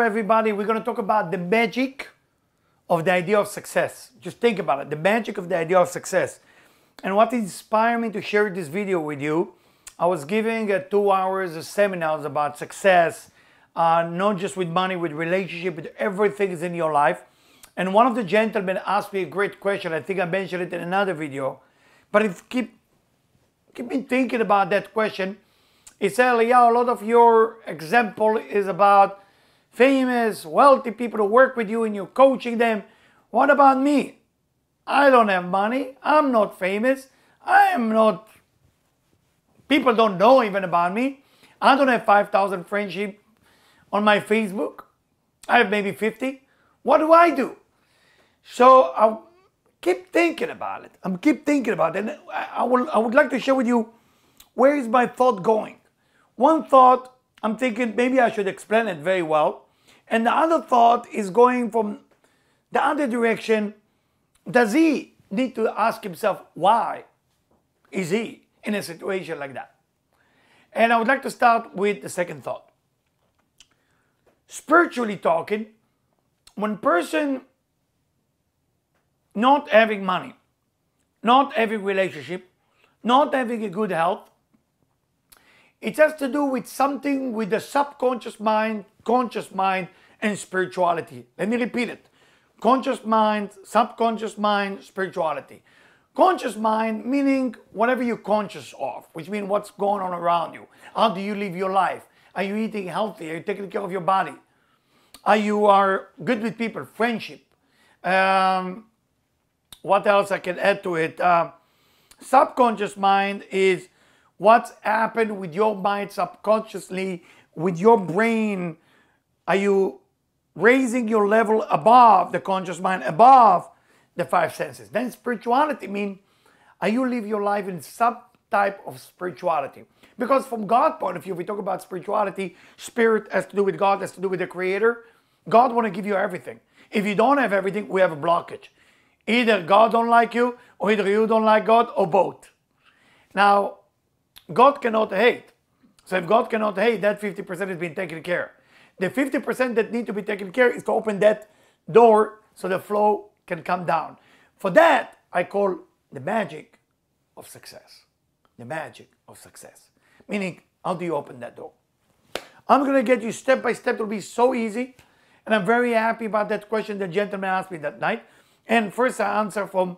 everybody. We're going to talk about the magic of the idea of success. Just think about it, the magic of the idea of success. And what inspired me to share this video with you, I was giving 2 hours of seminars about success, not just with money, with relationship, with everything is in your life. And one of the gentlemen asked me a great question. I think I mentioned it in another video, but it keep me thinking about that question. He said, yeah, a lot of your example is about famous, wealthy people who work with you and you're coaching them. What about me? I don't have money. I'm not famous. People don't know even about me. I don't have 5,000 friendships on my Facebook. I have maybe 50. What do I do? So I keep thinking about it. And I would like to share with you where is my thought going. One thought, I'm thinking maybe I should explain it very well. And the other thought is going from the other direction. Does he need to ask himself, why is he in a situation like that? And I would like to start with the second thought. Spiritually talking, when person not having money, not having relationship, not having a good health, it has to do with something with the subconscious mind, conscious mind, and spirituality. Let me repeat it. Conscious mind, subconscious mind, spirituality. Conscious mind meaning whatever you're conscious of, which means what's going on around you. How do you live your life? Are you eating healthy? Are you taking care of your body? Are you good with people? Friendship. What else I can add to it? Subconscious mind is what's happened with your mind subconsciously, with your brain. Are you raising your level above the conscious mind, above the 5 senses? Then spirituality means, are you live your life in some type of spirituality? Because from God's point of view, if we talk about spirituality, spirit has to do with God, has to do with the Creator. God want to give you everything. If you don't have everything, we have a blockage. Either God don't like you, or either you don't like God, or both. Now, God cannot hate. So if God cannot hate, that 50% is being taken care. The 50% that need to be taken care is to open that door so the flow can come down. For that, I call the magic of success. The magic of success. Meaning, how do you open that door? I'm going to get you step by step. It will be so easy. And I'm very happy about that question the gentleman asked me that night. And first I answer from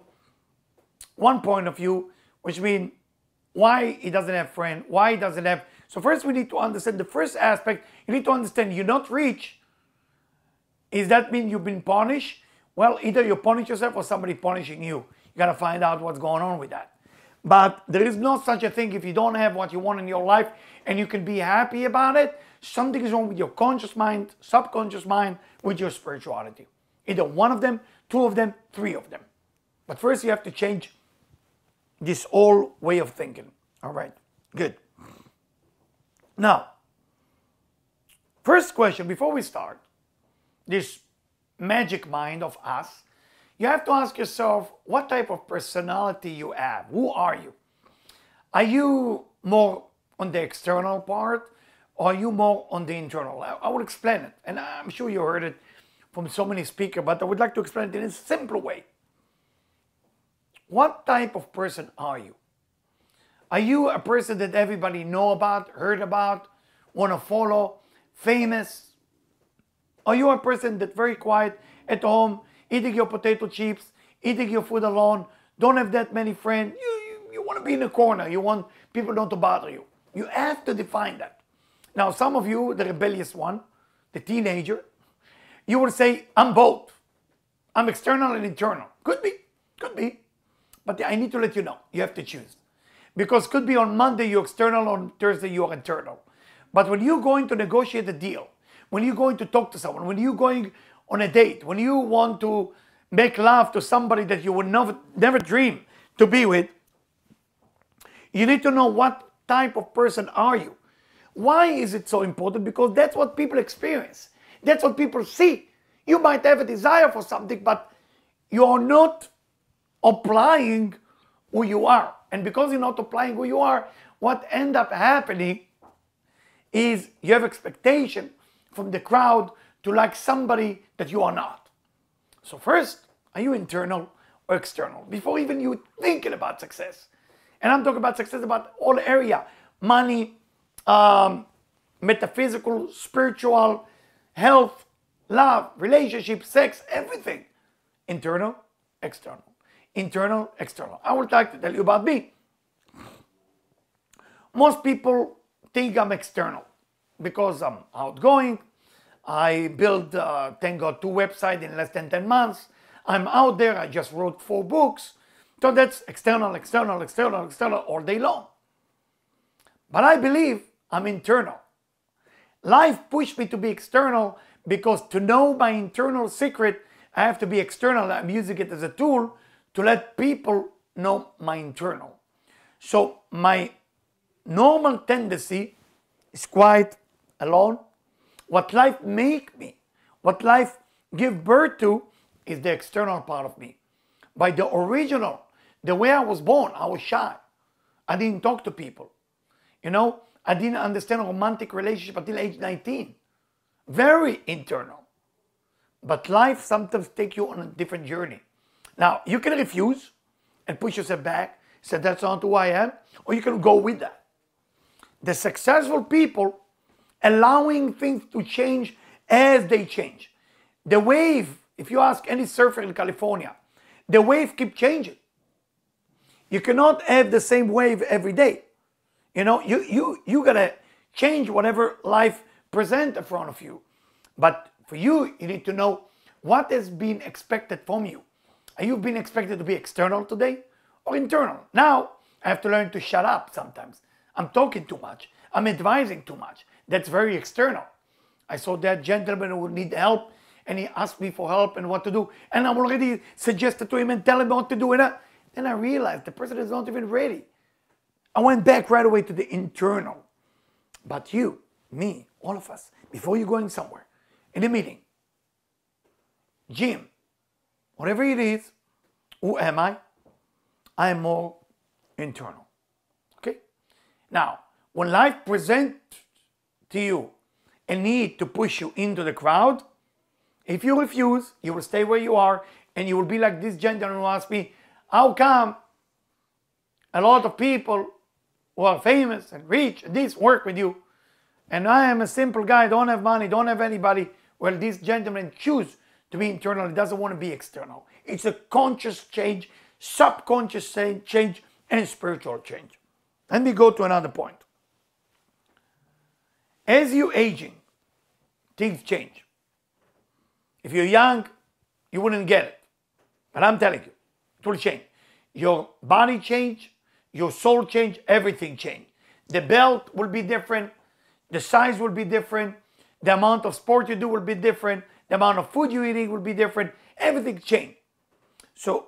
one point of view, which means why he doesn't have friends, why he doesn't have. So first we need to understand the first aspect. You need to understand you're not rich. Does that mean you've been punished? Well, either you punish yourself or somebody punishing you. You got to find out what's going on with that. But there is no such a thing if you don't have what you want in your life and you can be happy about it. Something is wrong with your conscious mind, subconscious mind, with your spirituality. Either one of them, 2 of them, 3 of them. But first you have to change this whole way of thinking. All right, good. Now, first question, before we start, this magic mind of us, you have to ask yourself what type of personality you have. Who are you? Are you more on the external part, or are you more on the internal? I will explain it, and I'm sure you heard it from so many speakers, but I would like to explain it in a simple way. What type of person are you? Are you a person that everybody know about, heard about, want to follow, famous? Are you a person that's very quiet at home, eating your potato chips, eating your food alone, don't have that many friends? You want to be in a corner. You want people not to bother you. You have to define that. Now, some of you, the rebellious one, the teenager, you will say, I'm both. I'm external and internal. Could be. But I need to let you know, you have to choose. Because could be on Monday you're external, on Thursday you're internal. But when you're going to negotiate a deal, when you're going to talk to someone, when you're going on a date, when you want to make love to somebody that you would never dream to be with, you need to know what type of person are you. Why is it so important? Because that's what people experience. That's what people see. You might have a desire for something, but you are not applying who you are. And because you're not applying who you are, what ends up happening is you have expectation from the crowd to like somebody that you are not. So first, are you internal or external? Before even you thinking about success. And I'm talking about success about all area. Money, metaphysical, spiritual, health, love, relationship, sex, everything. Internal, external. Internal, external. I would like to tell you about me. Most people think I'm external because I'm outgoing. I built, thank God, 2 websites in less than 10 months. I'm out there. I just wrote 4 books. So that's external, external, external, external all day long. But I believe I'm internal. Life pushed me to be external because to know my internal secret, I have to be external. I'm using it as a tool to let people know my internal. So my normal tendency is quite alone. What life make me, what life give birth to is the external part of me. By the original, the way I was born, I was shy. I didn't talk to people. You know, I didn't understand a romantic relationship until age 19. Very internal. But life sometimes takes you on a different journey. Now, you can refuse and push yourself back, say that's not who I am, or you can go with that. The successful people allowing things to change as they change. The wave, if you ask any surfer in California, the wave keeps changing. You cannot have the same wave every day. You know, you gotta change whatever life presents in front of you. But for you, you need to know what has been expected from you. Are you being expected to be external today or internal? Now, I have to learn to shut up sometimes. I'm talking too much. I'm advising too much. That's very external. I saw that gentleman who need help and he asked me for help and what to do. And I'm already suggested to him and tell him what to do. And then I realized the person is not even ready. I went back right away to the internal. But you, me, all of us, before you're going somewhere, in a meeting, gym, whatever it is, who am I? I am more internal. Okay? Now, when life presents to you a need to push you into the crowd, if you refuse, you will stay where you are and you will be like this gentleman who asked me, how come a lot of people who are famous and rich and this work with you and I am a simple guy, don't have money, don't have anybody? Well, this gentleman choose to be internal, he doesn't want to be external. It's a conscious change, subconscious change, and spiritual change. Let me go to another point. As you're aging, things change. If you're young, you wouldn't get it. But I'm telling you, it will change. Your body change, your soul change, everything change. The belt will be different, the size will be different, the amount of sport you do will be different, the amount of food you're eating will be different, everything change. So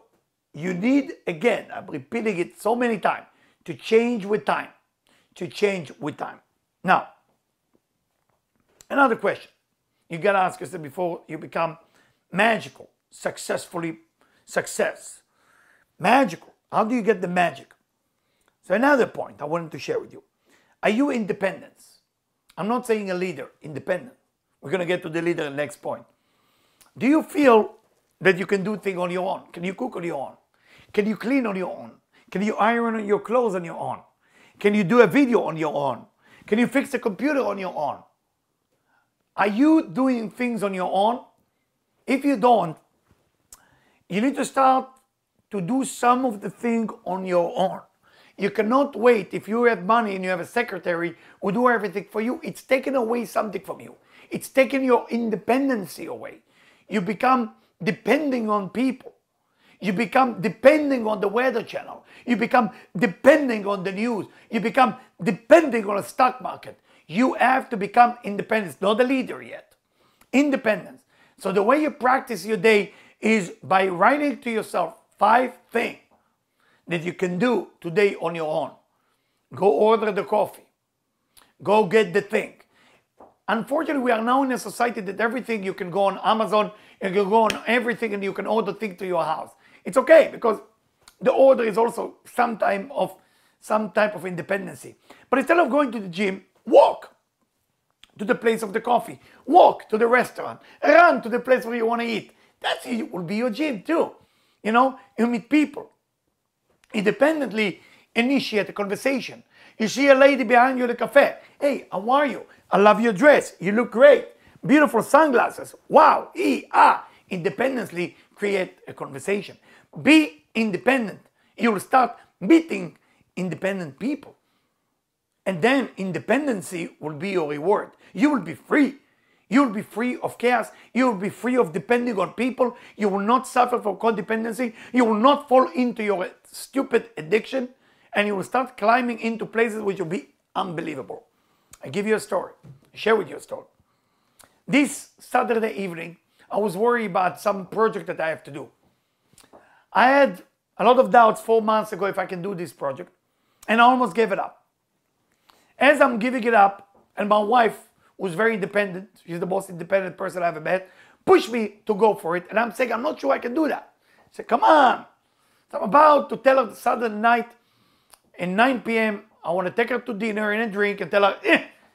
you need, again, I'm repeating it so many times, to change with time. To change with time. Now, another question you gotta ask yourself before you become magical, success. Magical. How do you get the magic? So another point I wanted to share with you. Are you independent? I'm not saying a leader, independent. We're gonna get to the leader in the next point. Do you feel that you can do things on your own? Can you cook on your own? Can you clean on your own? Can you iron your clothes on your own? Can you do a video on your own? Can you fix a computer on your own? Are you doing things on your own? If you don't, you need to start to do some of the things on your own. You cannot wait. If you have money and you have a secretary who do everything for you, it's taking away something from you. It's taking your independency away. You become depending on people. You become depending on the weather channel. You become depending on the news. You become depending on the stock market. You have to become independent, not a leader yet. Independence. So the way you practice your day is by writing to yourself 5 things that you can do today on your own. Go order the coffee. Go get the thing. Unfortunately, we are now in a society that everything you can go on Amazon, you can go on everything and you can order things to your house. It's okay because the order is also some type of independency. But instead of going to the gym, walk. to the place of the coffee, walk to the restaurant, run to the place where you want to eat. That will be your gym too. You know, you meet people. Independently initiate a conversation. You see a lady behind you at a cafe. Hey, how are you? I love your dress. You look great. Beautiful sunglasses. Wow. Independently create a conversation. Be independent. You will start meeting independent people. And then independency will be your reward. You will be free. You will be free of chaos. You will be free of depending on people. You will not suffer from codependency. You will not fall into your stupid addiction. And you will start climbing into places which will be unbelievable. I give you a story. I share with you a story. This Saturday evening, I was worried about some project that I have to do. I had a lot of doubts 4 months ago if I can do this project. And I almost gave it up. As I'm giving it up, and my wife, who's very independent, she's the most independent person I ever met, pushed me to go for it. And I'm saying, I'm not sure I can do that. I said, come on. So I'm about to tell her Saturday night at 9 p.m., I want to take her to dinner and a drink and tell her,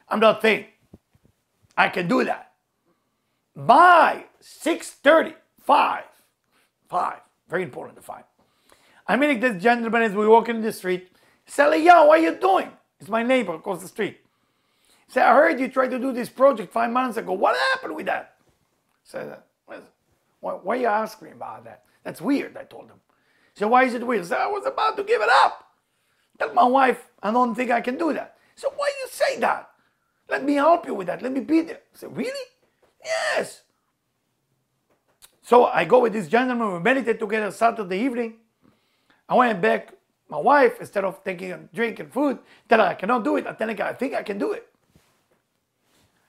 I'm not thin. I can do that. By 6:30, 5, very important to 5. I'm meeting this gentleman as we walk in the street. He said, Eliyahu, what are you doing? It's my neighbor across the street. He said, I heard you tried to do this project 5 months ago. What happened with that? I said, why are you asking me about that? That's weird, I told him. He said, why is it weird? I said, I was about to give it up. Tell my wife, I don't think I can do that. He said, why do you say that? Let me help you with that. Let me be there. I said, really? Yes. So I go with this gentleman. We meditate together Saturday evening. I went back. My wife, instead of taking a drink and food, tell her I cannot do it. I tell her I think I can do it.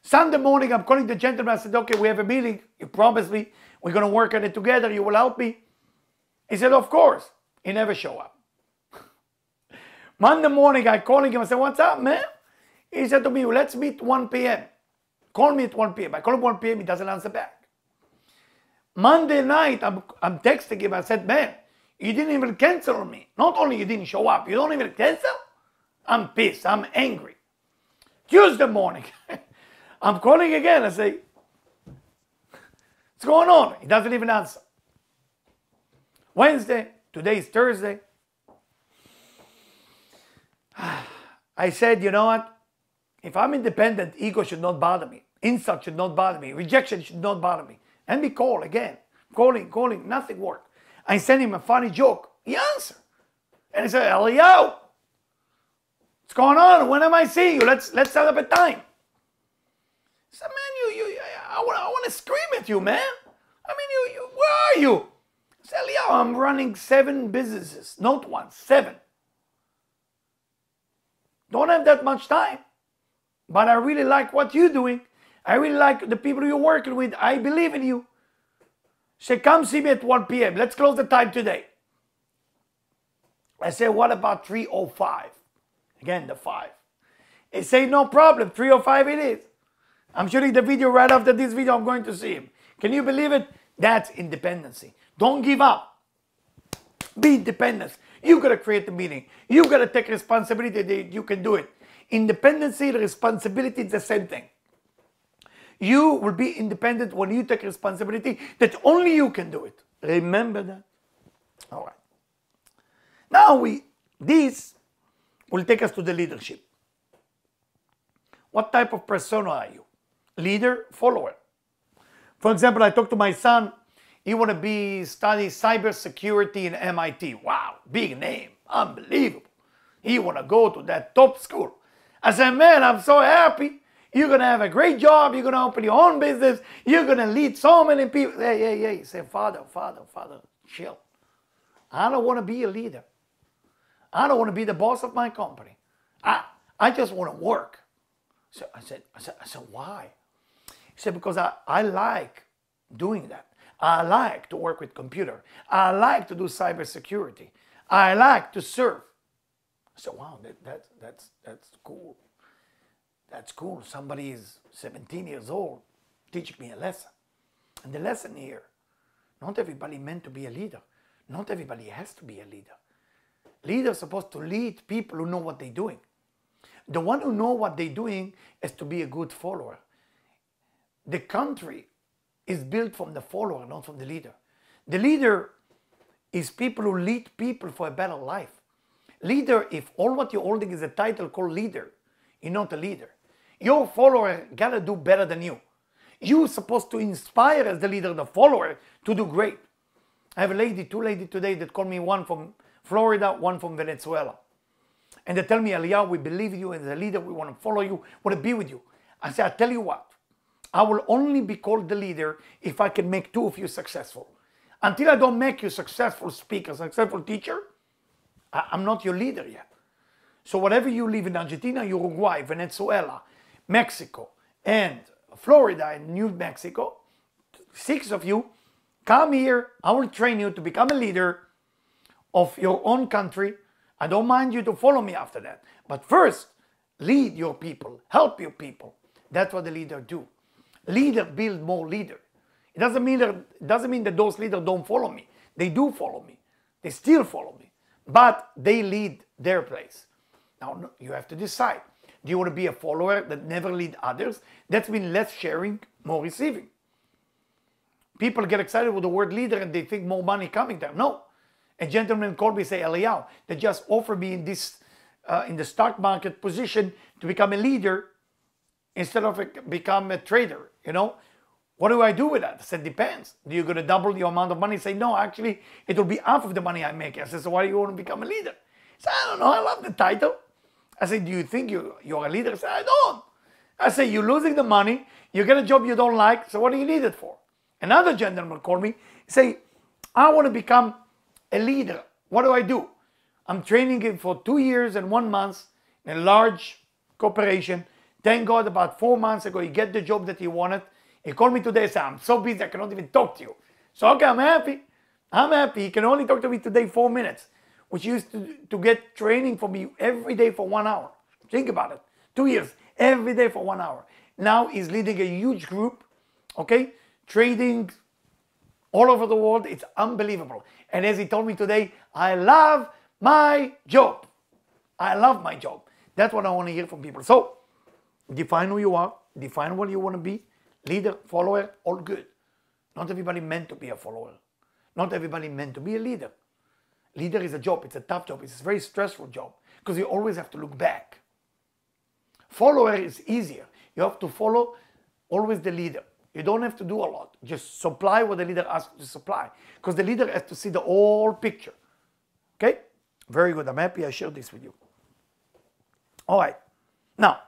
Sunday morning, I'm calling the gentleman. I said, okay, we have a meeting. You promised me we're going to work on it together. You will help me. He said, of course. He never showed up. Monday morning, I calling him. I said, what's up, man? He said to me, let's meet 1 p.m. Call me at 1 p.m. I call him 1 p.m. He doesn't answer back. Monday night, I'm texting him. I said, man, you didn't even cancel on me. Not only you didn't show up, you don't even cancel? I'm pissed. I'm angry. Tuesday morning, I'm calling again. I say, what's going on? He doesn't even answer. Wednesday, today is Thursday. I said, you know what? If I'm independent, ego should not bother me. Insult should not bother me. Rejection should not bother me. And we call again. Calling, nothing worked. I sent him a funny joke. He answered. And he said, Eliyahu, what's going on? When am I seeing you? Let's set up a time. I said, man, I want to scream at you, man. I mean, where are you? I said, Eliyahu, I'm running 7 businesses. Not 1, 7. Don't have that much time. But I really like what you're doing. I really like the people you're working with. I believe in you. Say, come see me at 1 p.m. Let's close the time today. I said, what about 3:05? Again, the 5. He said, no problem. 3:05 it is. I'm shooting the video right after this video. I'm going to see him. Can you believe it? That's independency. Don't give up. Be independent. You got to create the meeting. You got to take responsibility that you can do it. Independency and responsibility is the same thing. You will be independent when you take responsibility that only you can do it. Remember that? All right. Now this will take us to the leadership. What type of persona are you? Leader, follower. For example, I talked to my son. He want to study cybersecurity in MIT. Wow, big name, unbelievable. He want to go to that top school. I said, man, I'm so happy. You're going to have a great job. You're going to open your own business. You're going to lead so many people. Hey. He said, Father, chill. I don't want to be a leader. I don't want to be the boss of my company. I just want to work. So I said, why? He said, because I like doing that. I like to work with computer. I like to do cybersecurity. I like to serve. I said, wow, that's cool. That's cool. Somebody is 17 years old teaching me a lesson. And the lesson here, not everybody meant to be a leader. Not everybody has to be a leader. Leaders are supposed to lead people who know what they're doing. The one who know what they're doing is to be a good follower. The country is built from the follower, not from the leader. The leader is people who lead people for a better life. Leader, if all what you're holding is a title called leader, you're not a leader. Your follower gotta do better than you. You're supposed to inspire as the leader, the follower, to do great. I have two ladies today that call me, one from Florida, one from Venezuela. And they tell me, Eliyahu, we believe you as a leader, we want to follow you, want to be with you. I say, I tell you what, I will only be called the leader if I can make two of you successful. Until I don't make you successful speaker, successful teacher, I'm not your leader yet. So whatever you live in Argentina, Uruguay, Venezuela, Mexico, and Florida and New Mexico, 6 of you, come here. I will train you to become a leader of your own country. I don't mind you to follow me after that. But first, lead your people, help your people. That's what the leader do. Leader build more leader. It doesn't mean that those leaders don't follow me. They do follow me. They still follow me. But they lead their place. Now, you have to decide. Do you want to be a follower that never lead others? That means less sharing, more receiving. People get excited with the word leader and they think more money coming to them. No. A gentleman called me, say, Eliyahu, they just offered me in the stock market position to become a leader instead of become a trader, you know. What do I do with that? I said, depends. Do you going to double your amount of money? Say, no, actually, it will be half of the money I make. I said, so why do you want to become a leader? He said, I don't know, I love the title. I said, do you think you're a leader? He said, I don't. I said, you're losing the money, you get a job you don't like, so what do you need it for? Another gentleman called me, say, I want to become a leader. What do I do? I'm training him for 2 years and 1 month in a large corporation. Thank God about 4 months ago, he get the job that he wanted. He called me today and said, I'm so busy, I cannot even talk to you. So, okay, I'm happy. I'm happy. He can only talk to me today 4 minutes, which used to get training for me every day for 1 hour. Think about it. 2 years, every day for 1 hour. Now he's leading a huge group, okay? Trading all over the world. It's unbelievable. And as he told me today, I love my job. I love my job. That's what I want to hear from people. So, define who you are. Define what you want to be. Leader, follower, all good. Not everybody meant to be a follower. Not everybody meant to be a leader. Leader is a job. It's a tough job. It's a very stressful job because you always have to look back. Follower is easier. You have to follow always the leader. You don't have to do a lot. Just supply what the leader asks you to supply because the leader has to see the whole picture. Okay? Very good. I'm happy I shared this with you. All right. Now,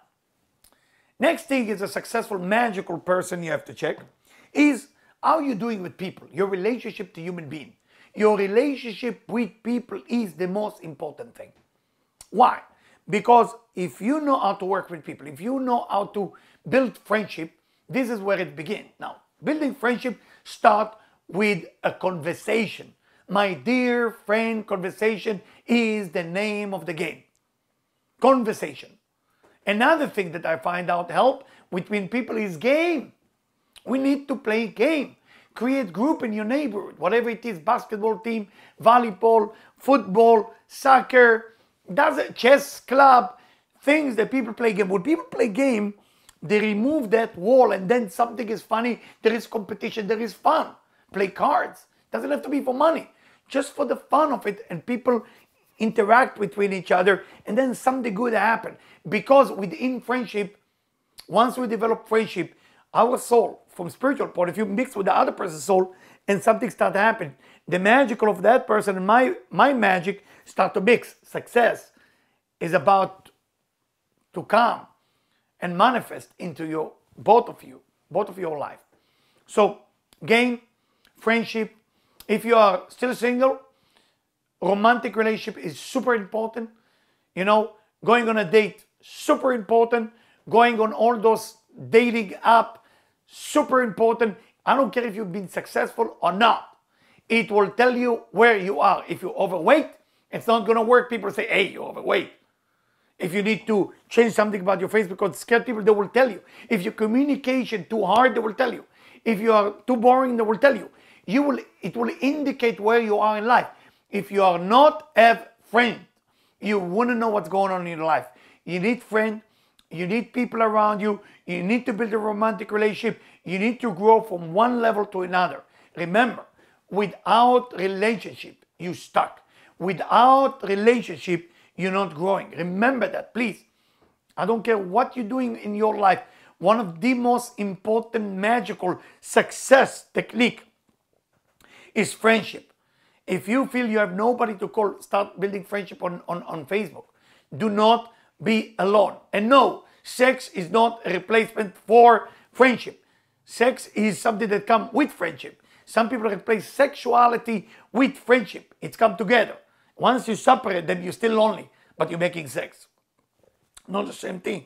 next thing is a successful, magical person you have to check is how you're doing with people, your relationship to human being. Your relationship with people is the most important thing. Why? Because if you know how to work with people, if you know how to build friendship, this is where it begins. Now, building friendship starts with a conversation. My dear friend, conversation is the name of the game. Conversation. Another thing that I find out help between people is game. We need to play game. Create group in your neighborhood, whatever it is, basketball team, volleyball, football, soccer, chess club, things that people play game. When people play game, they remove that wall and then something is funny, there is competition, there is fun. Play cards. Doesn't have to be for money. Just for the fun of it and people interact between each other and then something good happen. Because within friendship, once we develop friendship, our soul, from spiritual point of view, mixed with the other person's soul and something start to happen. The magical of that person and my magic start to mix. Success is about to come and manifest into both of your life. So, game, friendship. If you are still single, romantic relationship is super important. You know, going on a date, super important. Going on all those dating apps, super important. I don't care if you've been successful or not. It will tell you where you are. If you're overweight, it's not going to work. People say, hey, you're overweight. If you need to change something about your face because scared people, they will tell you. If your communication too hard, they will tell you. If you are too boring, they will tell you. It will indicate where you are in life. If you are not a friend, you wouldn't know what's going on in your life. You need friends. You need people around you. You need to build a romantic relationship. You need to grow from one level to another. Remember, without relationship, you're stuck. Without relationship, you're not growing. Remember that, please. I don't care what you're doing in your life. One of the most important magical success technique is friendship. If you feel you have nobody to call, start building friendship on Facebook. Do not be alone. And no, sex is not a replacement for friendship. Sex is something that comes with friendship. Some people replace sexuality with friendship. It's come together. Once you separate them, you're still lonely, but you're making sex. Not the same thing.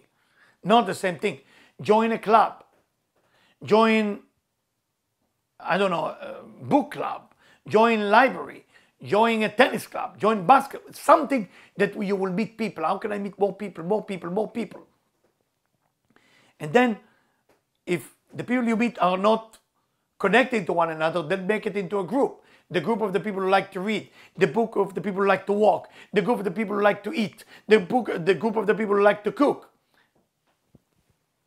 Not the same thing. Join a club. Join, I don't know, a book club. Join library. Join a tennis club. Join basketball. Something that you will meet people. How can I meet more people, more people, more people? And then, if the people you meet are not connecting to one another, then make it into a group. The group of the people who like to read, the group of the people who like to walk, the group of the people who like to eat, the group of the people who like to cook.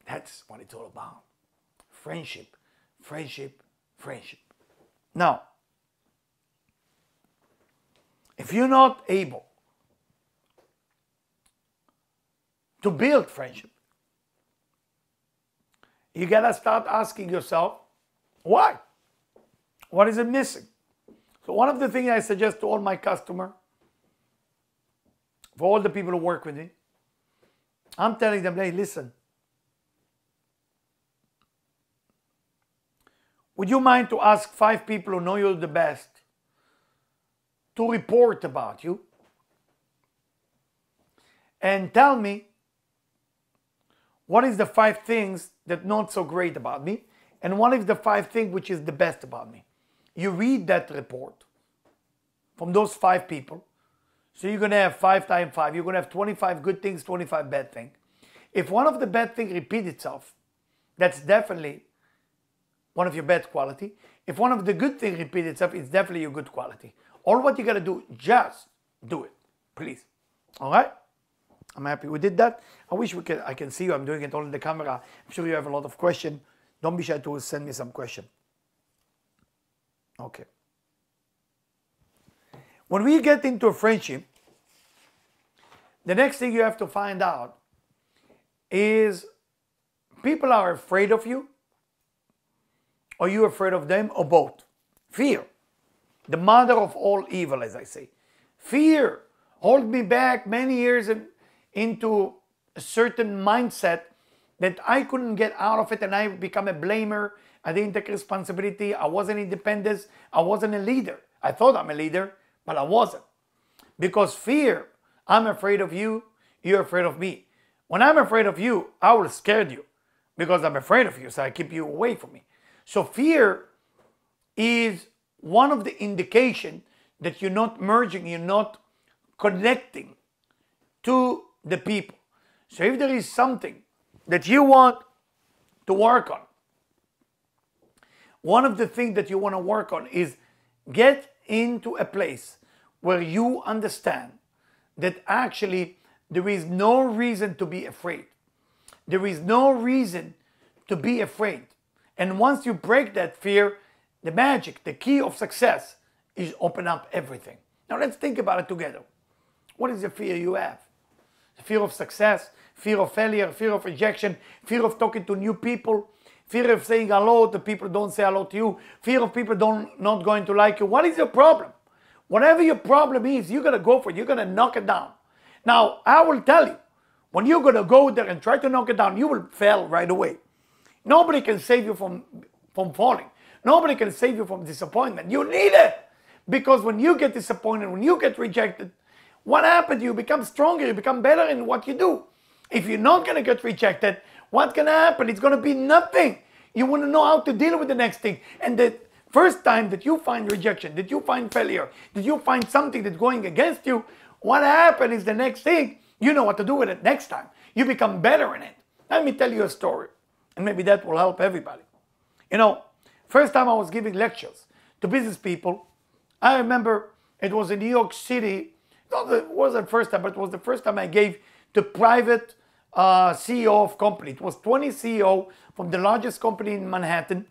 That's what it's all about. Friendship, friendship, friendship. Now, if you're not able to build friendship, you gotta start asking yourself, why? What is it missing? So one of the things I suggest to all my customers, for all the people who work with me, I'm telling them, hey, listen, would you mind to ask 5 people who know you the best to report about you and tell me what is the 5 things that not so great about me and what is the 5 things which is the best about me. You read that report from those 5 people. So you're going to have 5 times 5. You're going to have 25 good things, 25 bad things. If one of the bad things repeats itself, that's definitely one of your bad quality. If one of the good things repeats itself, it's definitely your good quality. All what you got to do, just do it, please. All right? I'm happy we did that. I wish I can see you. I'm doing it all in the camera. I'm sure you have a lot of questions. Don't be shy to send me some questions. Okay. When we get into a friendship, the next thing you have to find out is people are afraid of you, or you afraid of them, or both. Fear. The mother of all evil, as I say. Fear holds me back many years into a certain mindset that I couldn't get out of it, and I become a blamer. I didn't take responsibility. I wasn't independent. I wasn't a leader. I thought I'm a leader, but I wasn't. Because fear, I'm afraid of you, you're afraid of me. When I'm afraid of you, I will scare you because I'm afraid of you, so I keep you away from me. So fear is one of the indications that you're not merging, you're not connecting to the people. So if there is something that you want to work on, one of the things that you want to work on is get into a place where you understand that actually there is no reason to be afraid. There is no reason to be afraid. And once you break that fear, the magic, the key of success is open up everything. Now let's think about it together. What is the fear you have? The fear of success, fear of failure, fear of rejection, fear of talking to new people, fear of saying hello to people who don't say hello to you, fear of people not going to like you. What is your problem? Whatever your problem is, you're going to go for it. You're going to knock it down. Now, I will tell you, when you're going to go there and try to knock it down, you will fail right away. Nobody can save you from falling. Nobody can save you from disappointment. You need it. Because when you get disappointed, when you get rejected, what happens? You become stronger, you become better in what you do. If you're not going to get rejected, what's going to happen? It's going to be nothing. You want to know how to deal with the next thing. And the first time that you find rejection, that you find failure, that you find something that's going against you, what happens is the next thing, you know what to do with it next time. You become better in it. Let me tell you a story. And maybe that will help everybody. You know, first time I was giving lectures to business people, I remember it was in New York City. It wasn't the first time, but it was the first time I gave to private CEO of company. It was 20 CEO from the largest company in Manhattan.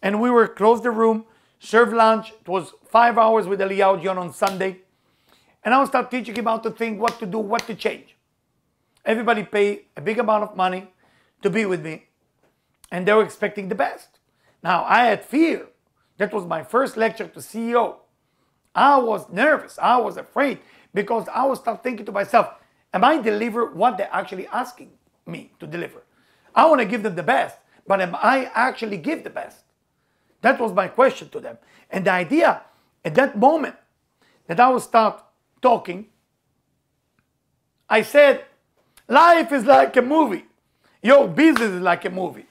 And we were closed the room, served lunch. It was 5 hours with Eliyahu Jian on Sunday. And I would start teaching him how to think, what to do, what to change. Everybody paid a big amount of money to be with me. And they were expecting the best. Now, I had fear. That was my first lecture to CEO. I was nervous. I was afraid because I would start thinking to myself, am I delivering what they're actually asking me to deliver? I want to give them the best, but am I actually give the best? That was my question to them. And the idea at that moment that I would start talking, I said, life is like a movie. Your business is like a movie.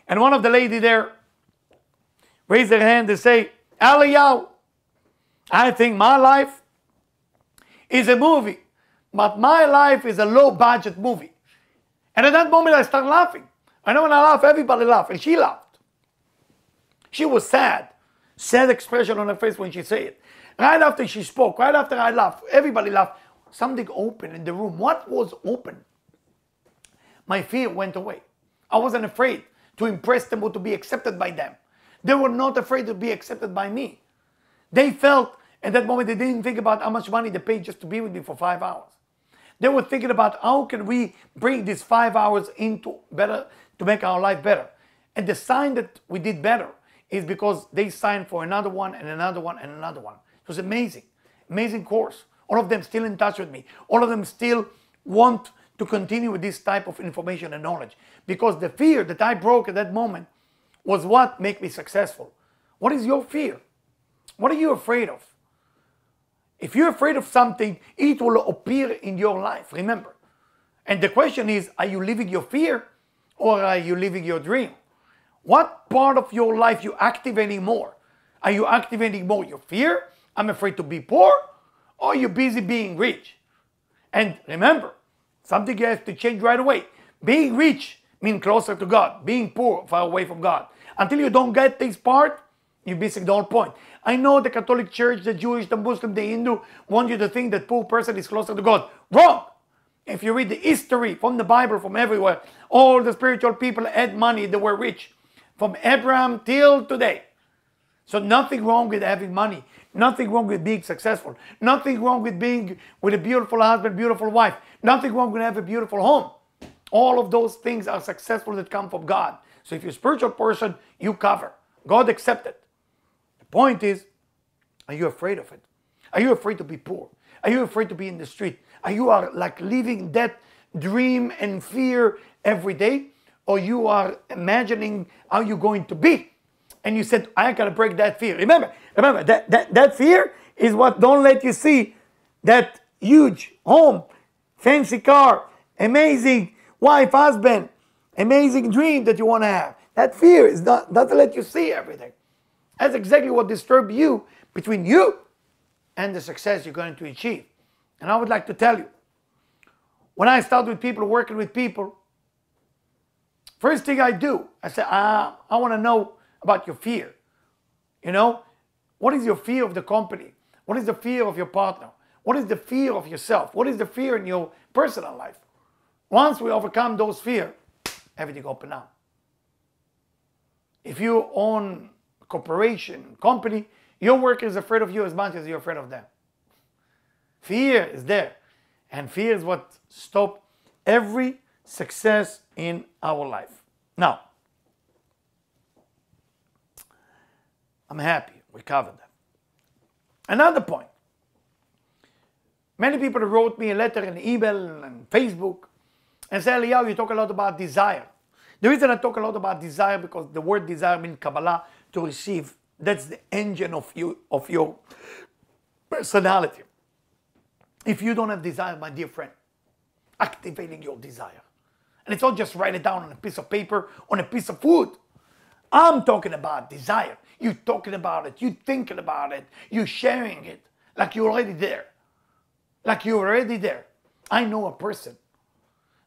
And one of the ladies there raised their hand and say, Eliyahu, I think my life is a movie, but my life is a low budget movie. And at that moment I started laughing. I know when I laugh, everybody laughed, and she laughed. She was sad. Sad expression on her face when she said it. Right after she spoke, right after I laughed, everybody laughed. Something opened in the room. What was open? My fear went away. I wasn't afraid to impress them or to be accepted by them. They were not afraid to be accepted by me. They felt at that moment they didn't think about how much money they paid just to be with me for 5 hours. They were thinking about how can we bring these 5 hours into better to make our life better. And the sign that we did better is because they signed for another one and another one and another one. It was amazing. Amazing course. All of them still in touch with me. All of them still want to continue with this type of information and knowledge. Because the fear that I broke at that moment was what made me successful. What is your fear? What are you afraid of? If you're afraid of something, it will appear in your life, remember. And the question is, are you living your fear or are you living your dream? What part of your life you activating more? Are you activating more your fear? I'm afraid to be poor, or are you busy being rich? And remember, something you have to change right away. Being rich means closer to God. Being poor, far away from God. Until you don't get this part, you're missing the whole point. I know the Catholic Church, the Jewish, the Muslim, the Hindu want you to think that poor person is closer to God. Wrong! If you read the history from the Bible, from everywhere, all the spiritual people had money, they were rich. From Abraham till today. So nothing wrong with having money. Nothing wrong with being successful. Nothing wrong with being with a beautiful husband, beautiful wife. Nothing wrong with having a beautiful home. All of those things are successful that come from God. So if you're a spiritual person, you cover. God accepts it. The point is, are you afraid of it? Are you afraid to be poor? Are you afraid to be in the street? Are you like living that dream and fear every day? Or you are imagining how you're going to be. And you said, I got to break that fear. Remember, that fear is what don't let you see that huge home, fancy car, amazing wife, husband, amazing dream that you want to have. That fear doesn't let you see everything. That's exactly what disturbs you between you and the success you're going to achieve. And I would like to tell you, when I start with people, working with people, first thing I do, I say, I want to know about your fear. You know, what is your fear of the company? What is the fear of your partner? What is the fear of yourself? What is the fear in your personal life? Once we overcome those fears, everything open up. If you own a corporation, company, your worker is afraid of you as much as you're afraid of them. Fear is there. And fear is what stops every success in our life. Now, I'm happy we covered that. Another point. Many people wrote me a letter and email and Facebook and said, Eliyahu, you talk a lot about desire. The reason I talk a lot about desire because the word desire means Kabbalah, to receive. That's the engine of your personality. If you don't have desire, my dear friend, activating your desire. And it's not just write it down on a piece of paper, on a piece of food. I'm talking about desire. You're talking about it. You're thinking about it. You're sharing it like you're already there. Like you're already there. I know a person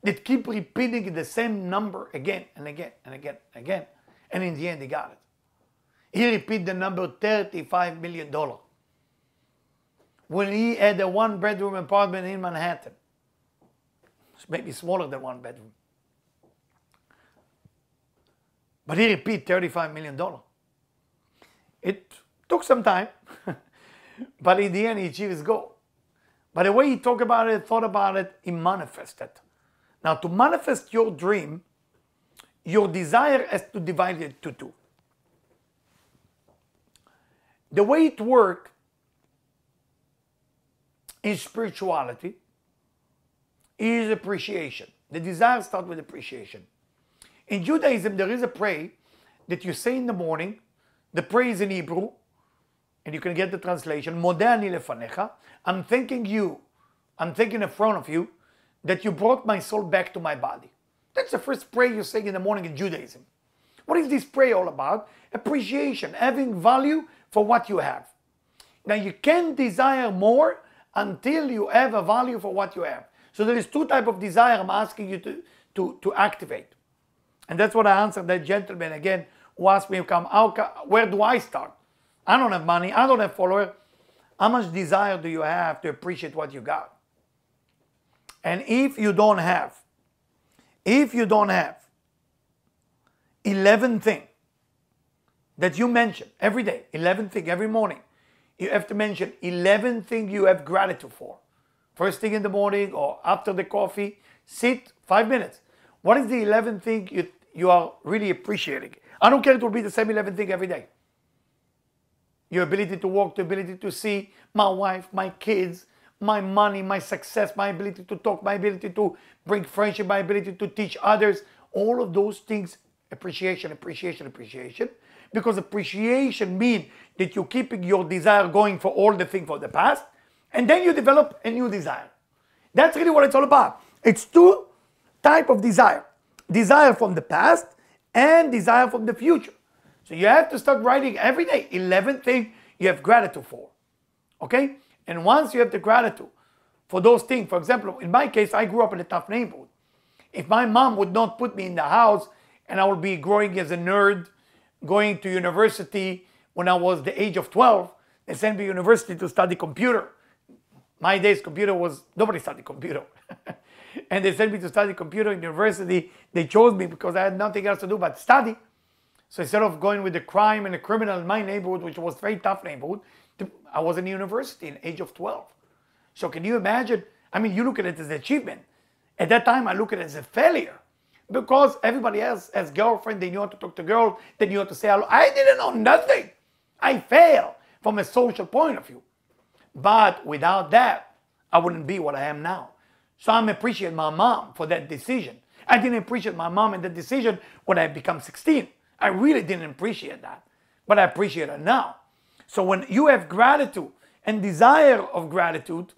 that keep repeating the same number again and again and again and again. And in the end, he got it. He repeated the number $35 million. When he had a one-bedroom apartment in Manhattan. It's maybe smaller than 1 bedroom. But he repeat $35 million. It took some time, but in the end he achieved his goal. By the way he talked about it, thought about it, he manifested. Now to manifest your dream, your desire has to divide it into two. The way it works in spirituality is appreciation. The desire starts with appreciation. In Judaism, there is a prayer that you say in the morning. The prayer is in Hebrew, and you can get the translation. Modeh ani lefanecha. I'm thanking you, I'm thanking in front of you, that you brought my soul back to my body. That's the first prayer you say in the morning in Judaism. What is this prayer all about? Appreciation, having value for what you have. Now you can't desire more until you have a value for what you have. So there is two types of desire I'm asking you to activate. And that's what I answered that gentleman again who asked me, where do I start? I don't have money, I don't have followers. How much desire do you have to appreciate what you got? And if you don't have 11 things that you mention every day, 11 things every morning, you have to mention 11 things you have gratitude for. First thing in the morning or after the coffee, sit 5 minutes. What is the 11th thing you are really appreciating? I don't care, it will be the same 11 thing every day. Your ability to walk, the ability to see, my wife, my kids, my money, my success, my ability to talk, my ability to bring friendship, my ability to teach others. All of those things, appreciation, appreciation, appreciation. Because appreciation means that you're keeping your desire going for all the things for the past, and then you develop a new desire. That's really what it's all about. It's two types of desire. Desire from the past and desire from the future. So you have to start writing every day 11 things you have gratitude for. Okay? And once you have the gratitude for those things, for example, in my case, I grew up in a tough neighborhood. If my mom would not put me in the house and I would be growing as a nerd, going to university when I was the age of 12, they sent me to university to study computer. My days computer was, nobody studied computer. And they sent me to study computer in university. They chose me because I had nothing else to do but study. So instead of going with the crime and the criminal in my neighborhood, which was a very tough neighborhood, I was in university in the age of 12. So can you imagine? I mean, you look at it as an achievement. At that time, I look at it as a failure. Because everybody else has girlfriend, they knew how to talk to girls, they knew how to say hello. I didn't know nothing. I failed from a social point of view. But without that, I wouldn't be what I am now. So I'm appreciating my mom for that decision. I didn't appreciate my mom in that decision when I become 16. I really didn't appreciate that. But I appreciate it now. So when you have gratitude and desire of gratitude,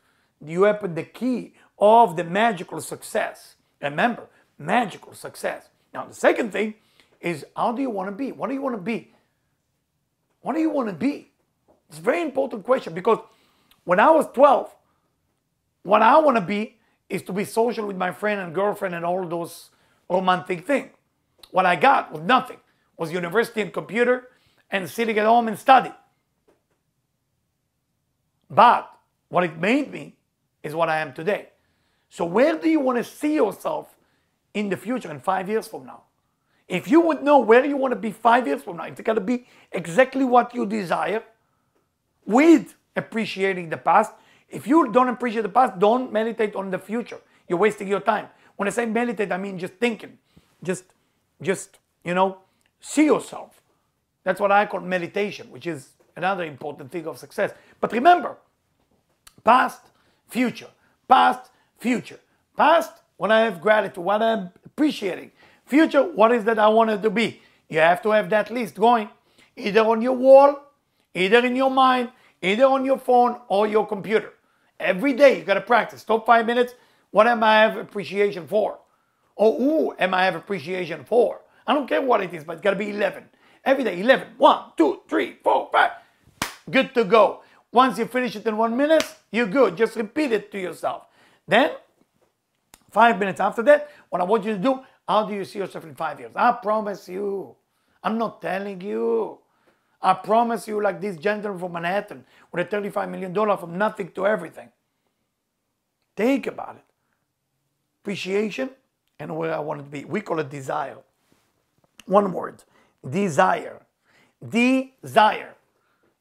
you have the key of the magical success. Remember, magical success. Now the second thing is, how do you want to be? What do you want to be? What do you want to be? It's a very important question, because when I was 12, what I want to be is to be social with my friend and girlfriend and all those romantic things. What I got was nothing. Was university and computer and sitting at home and study. But what it made me is what I am today. So where do you want to see yourself in the future, in 5 years from now? If you would know where you want to be 5 years from now, it's got to be exactly what you desire with appreciating the past. If you don't appreciate the past, don't meditate on the future. You're wasting your time. When I say meditate, I mean just thinking. Just see yourself. That's what I call meditation, which is another important thing of success. But remember, past, future. Past, future. Past, when I have gratitude, what I'm appreciating. Future, what is that I wanted to be? You have to have that list going. Either on your wall, either in your mind, either on your phone or your computer. Every day you got to practice. Stop 5 minutes. What am I have appreciation for? Or who am I have appreciation for? I don't care what it is, but it's got to be 11. Every day, 11. 1, 2, 3, 4, 5. Good to go. Once you finish it in 1 minute, you're good. Just repeat it to yourself. Then, 5 minutes after that, what I want you to do, how do you see yourself in 5 years? I promise you. I'm not telling you. I promise you, like this gentleman from Manhattan with a $35 million from nothing to everything. Think about it. appreciation and where I want it to be. We call it desire. One word, desire. Desire.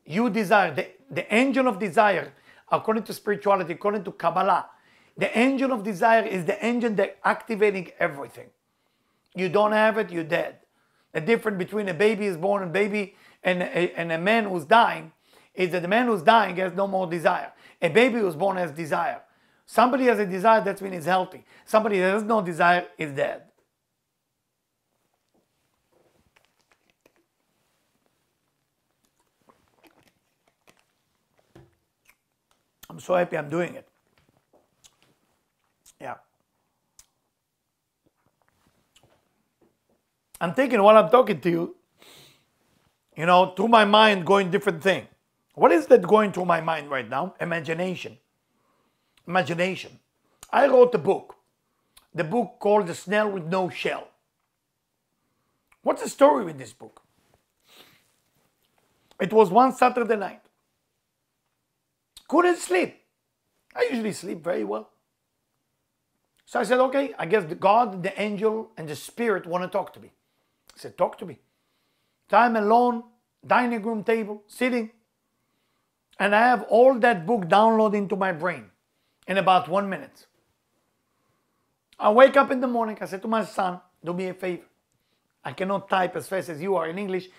You desire. The angel of desire, according to spirituality, according to Kabbalah, the angel of desire is the engine that activating everything. You don't have it, you're dead. The difference between a baby is born and baby and a man who's dying is that the man who's dying has no more desire. A baby who's born has desire. Somebody has a desire, that means he's healthy. Somebody that has no desire is dead. I'm so happy I'm doing it. Yeah. I'm thinking while I'm talking to you, through my mind going different thing. What is that going through my mind right now? Imagination. Imagination. I wrote a book. The book called The Snail with No Shell. What's the story with this book? It was one Saturday night. Couldn't sleep. I usually sleep very well. So I said, okay, I guess God, the angel, and the spirit want to talk to me. I said, talk to me. So I'm alone, dining room table, sitting. And I have all that book downloaded into my brain in about 1 minute. I wake up in the morning, I said to my son, do me a favor. I cannot type as fast as you are in English.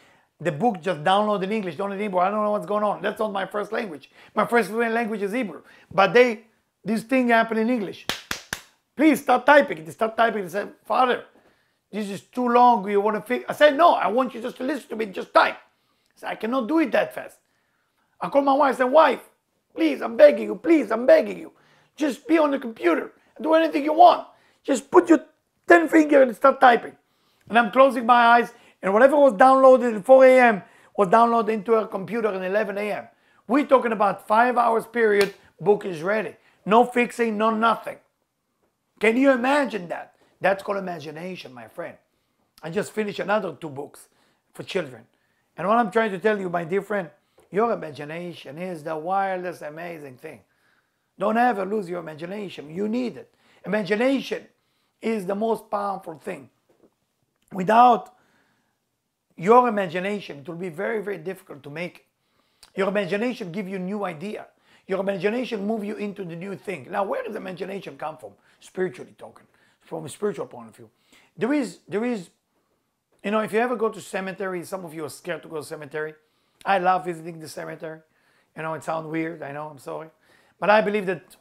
The book just downloaded in English, don't in Hebrew. I don't know what's going on. That's not my first language. My first language is Hebrew. But this thing happened in English. Please start typing. They start typing. They said, Father, this is too long. You want to fix? I said, no, I want you just to listen to me. Just type. I said, I cannot do it that fast. I called my wife. I said, wife, please, I'm begging you. Please, I'm begging you. Just be on the computer. Do anything you want. Just put your 10 finger and start typing. And I'm closing my eyes. And whatever was downloaded at 4 a.m. was downloaded into a computer at 11 a.m. We're talking about 5 hours period. Book is ready. No fixing, no nothing. Can you imagine that? That's called imagination, my friend. I just finished another 2 books for children. And what I'm trying to tell you, my dear friend, your imagination is the wildest, amazing thing. Don't ever lose your imagination. You need it. Imagination is the most powerful thing. Without your imagination, it will be very, very difficult to make. Your imagination gives you a new idea. Your imagination moves you into the new thing. Now, where does imagination come from? Spiritually talking, from a spiritual point of view. There is, if you ever go to cemetery, some of you are scared to go to cemetery. I love visiting the cemetery. It sounds weird, I know, I'm sorry. But I believe that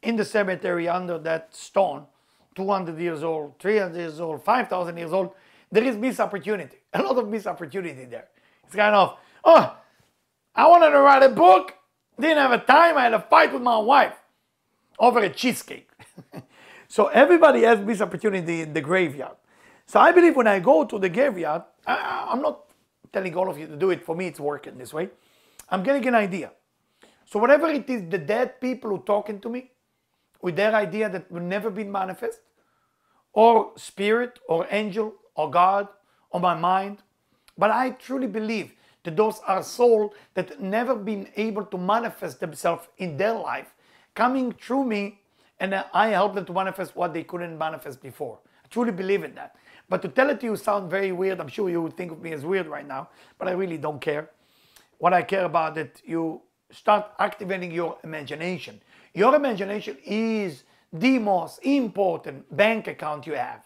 in the cemetery, under that stone, 200 years old, 300 years old, 5,000 years old, there is missed opportunity. A lot of missed opportunity there. It's kind of, I wanted to write a book, didn't have a time, I had a fight with my wife over a cheesecake. So everybody has missed opportunity in the graveyard. So I believe when I go to the graveyard, I'm not telling all of you to do it. For me, it's working this way. I'm getting an idea. So whatever it is, the dead people who talking to me with their idea that will never be manifest, or spirit, or angel, or God, or my mind. But I truly believe that those are souls that never been able to manifest themselves in their life, coming through me, and I help them to manifest what they couldn't manifest before. I truly believe in that. But to tell it to you sounds very weird. I'm sure you would think of me as weird right now, but I really don't care. What I care about is that you start activating your imagination. Your imagination is the most important bank account you have.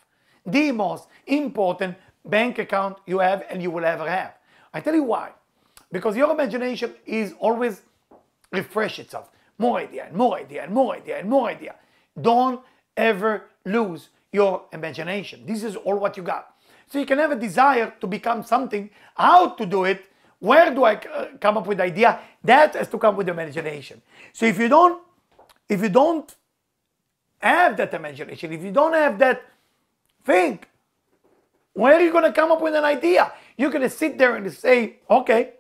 The most important bank account you have and you will ever have. I tell you why. Because your imagination is always refresh itself. More idea and more idea and more idea and more idea. Don't ever lose your imagination. This is all what you got. So you can have a desire to become something. How to do it? Where do I come up with the idea? That has to come with imagination. So if you don't have that imagination, if you don't have that thing, where are you going to come up with an idea? You're going to sit there and say, okay,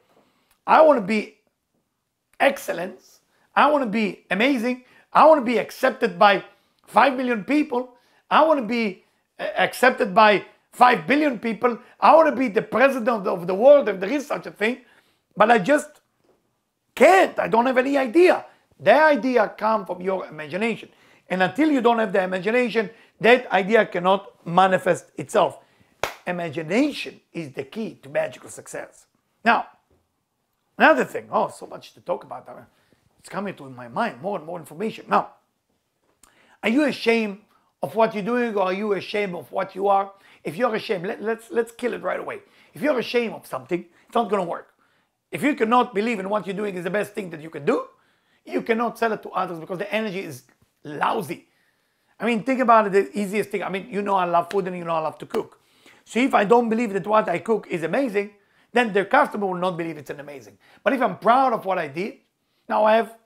I want to be excellence. I want to be amazing. I want to be accepted by 5 million people. I want to be accepted by 5 billion people. I want to be the president of the world if there is such a thing. But I just can't. I don't have any idea. The idea comes from your imagination. And until you don't have the imagination, that idea cannot manifest itself. Imagination is the key to magical success. Now, another thing, so much to talk about. It's coming to my mind, more and more information. Now, are you ashamed of what you're doing, or are you ashamed of what you are? If you're ashamed, let's kill it right away. If you're ashamed of something, it's not going to work. If you cannot believe in what you're doing is the best thing that you can do, you cannot sell it to others because the energy is lousy. I mean, think about it, the easiest thing. I mean, you know I love food and you know I love to cook. So if I don't believe that what I cook is amazing, then the customer will not believe it's an amazing. But if I'm proud of what I did, now I have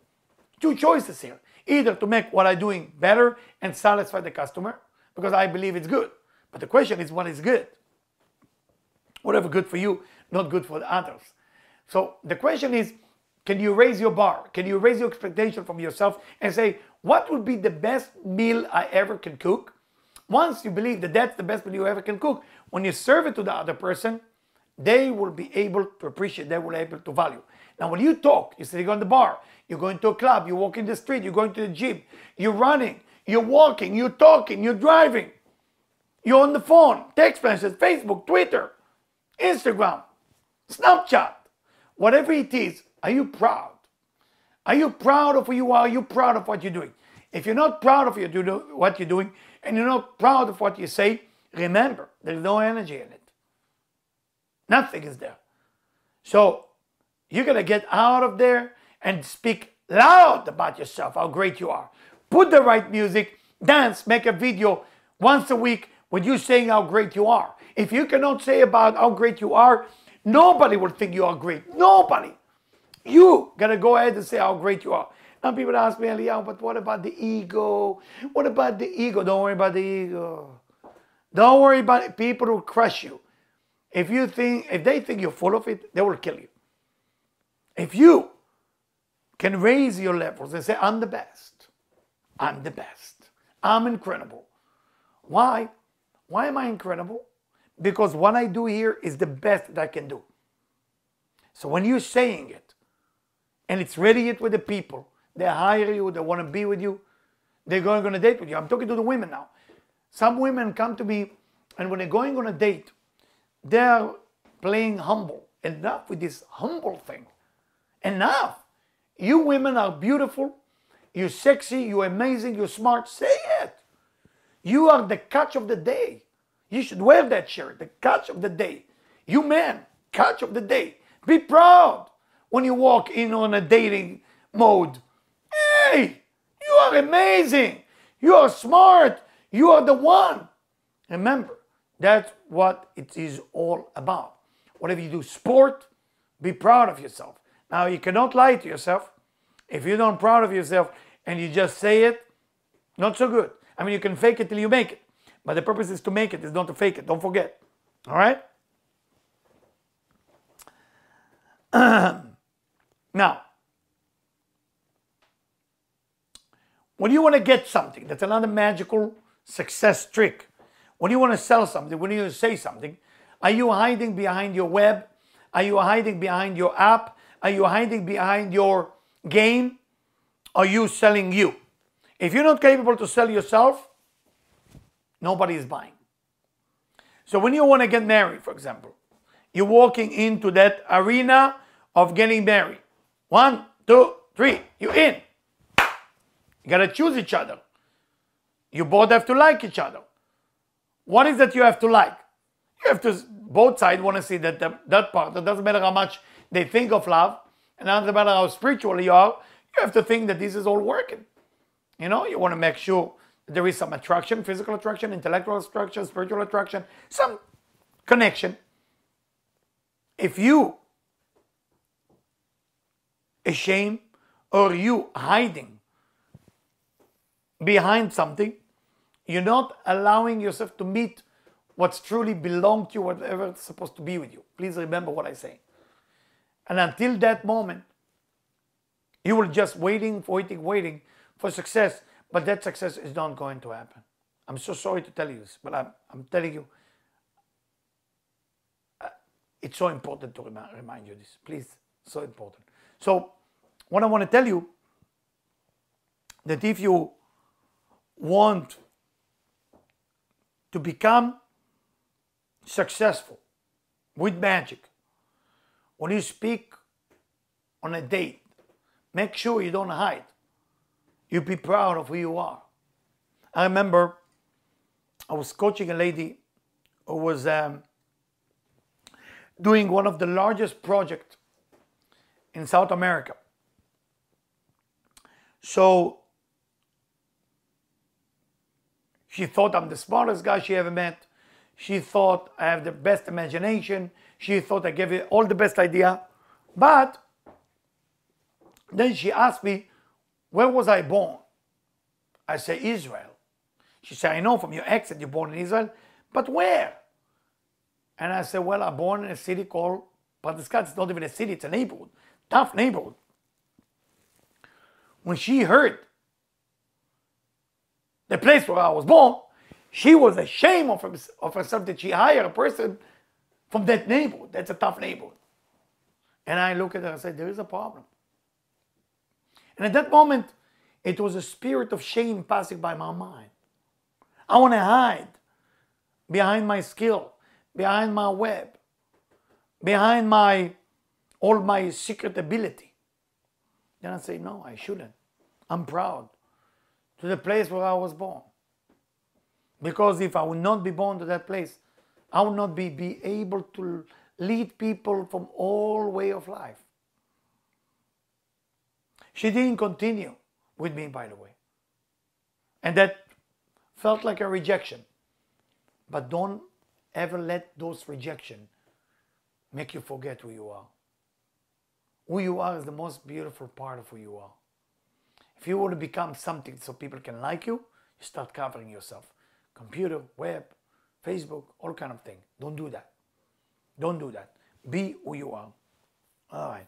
two choices here. Either to make what I'm doing better and satisfy the customer because I believe it's good. But the question is, what is good? Whatever good for you, not good for the others. So the question is, can you raise your bar? Can you raise your expectation from yourself and say, what would be the best meal I ever can cook? Once you believe that that's the best meal you ever can cook, when you serve it to the other person, they will be able to appreciate, they will be able to value. Now, when you talk, you're sitting on the bar, you're going to a club, you walk in the street, you're going to the gym, you're running, you're walking, you're talking, you're driving, you're on the phone, text messages, Facebook, Twitter, Instagram, Snapchat, whatever it is, are you proud? Are you proud of who you are? Are you proud of what you're doing? If you're not proud of what you're doing and you're not proud of what you say, remember, there's no energy in it. Nothing is there. So you're going to get out of there and speak loud about yourself, how great you are. Put the right music, dance, make a video once a week with you saying how great you are. If you cannot say about how great you are, nobody will think you are great. Nobody. You got to go ahead and say how great you are. Now people ask me, Eliyahu, but what about the ego? What about the ego? Don't worry about the ego. Don't worry about it. People will crush you. If they think you're full of it, they will kill you. If you can raise your levels and say, I'm the best. I'm the best. I'm incredible. Why? Why am I incredible? Because what I do here is the best that I can do. So when you're saying it, and it's radiate with the people, they hire you, they want to be with you, they're going on a date with you. I'm talking to the women now. Some women come to me, and when they're going on a date, they're playing humble. Enough with this humble thing. Enough. You women are beautiful, you're sexy, you're amazing, you're smart. Say it. You are the catch of the day. You should wear that shirt, the catch of the day. You men, catch of the day. Be proud when you walk in on a dating mode. Hey, you are amazing. You are smart. You are the one. Remember, that's what it is all about. Whatever you do, sport, be proud of yourself. Now, you cannot lie to yourself. If you're not proud of yourself and you just say it, not so good. I mean, you can fake it till you make it. But the purpose is to make it, is not to fake it. Don't forget. All right? Now, when you want to get something, that's another magical success trick. When you want to sell something, when you say something, are you hiding behind your web? Are you hiding behind your app? Are you hiding behind your game? Are you selling you? If you're not capable to sell yourself, nobody is buying. So when you want to get married, for example, you're walking into that arena of getting married. 1, 2, 3, you're in. You got to choose each other. You both have to like each other. What is that you have to like? You have to, both sides want to see that that part. It doesn't matter how much they think of love, and it doesn't matter how spiritual you are, you have to think that this is all working. You know, you want to make sure that there is some attraction, physical attraction, intellectual attraction, spiritual attraction, some connection. If you ashamed or you hiding behind something, you're not allowing yourself to meet what's truly belong to you, whatever is supposed to be with you. Please remember what I say. And until that moment, you will just waiting for success, but that success is not going to happen. I'm so sorry to tell you this, but I'm telling you, it's so important to remind you this. Please, so important. So, what I want to tell you, that if you want to become successful with magic, when you speak on a date, make sure you don't hide. You be proud of who you are. I remember I was coaching a lady who was doing one of the largest projects in South America. So she thought I'm the smartest guy she ever met. She thought I have the best imagination. She thought I gave it all the best idea. But then she asked me, where was I born? I say, Israel. She said, I know from your accent you're born in Israel, but where? And I said, well, I'm born in a city called Patiskat. It's not even a city, it's a neighborhood. Tough neighborhood. When she heard the place where I was born, she was ashamed of herself that she hired a person from that neighborhood. That's a tough neighborhood. And I look at her and say, there is a problem. And at that moment, it was a spirit of shame passing by my mind. I want to hide behind my skill, behind my web, behind all my secret ability. Then I say, no, I shouldn't. I'm proud to the place where I was born. Because if I would not be born to that place, I would not be able to lead people from all way of life. She didn't continue with me, by the way. And that felt like a rejection. But don't ever let those rejections make you forget who you are. Who you are is the most beautiful part of who you are. If you want to become something so people can like you, you start covering yourself. Computer, web, Facebook, all kind of things. Don't do that. Don't do that. Be who you are. All right.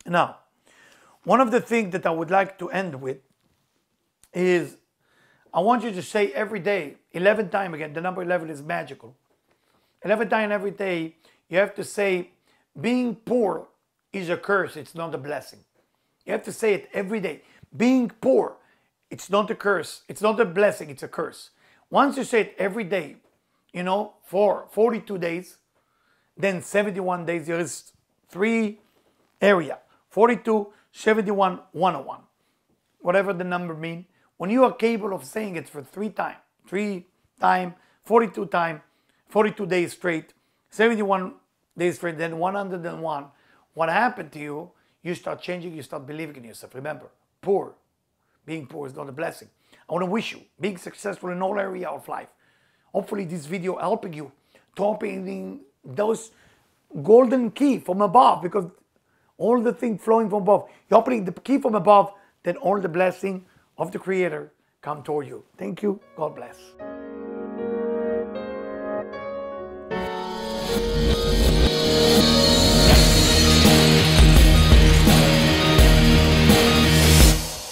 Now, one of the things that I would like to end with is I want you to say every day, 11 times again, the number 11 is magical. 11 times every day, you have to say, being poor is a curse, it's not a blessing. You have to say it every day. Being poor, it's not a curse, it's not a blessing, it's a curse. Once you say it every day, for 42 days, then 71 days, there is 3 areas. 42, 71, 101. Whatever the number means. When you are capable of saying it for 3 times, 42 times, 42 days straight, 71 days straight, then 101, what happened to you, you start changing, you start believing in yourself. Remember, being poor is not a blessing. I want to wish you being successful in all areas of life. Hopefully this video helping you to opening those golden key from above, because all the things flowing from above, you're opening the key from above, then all the blessing of the Creator come toward you. Thank you. God bless.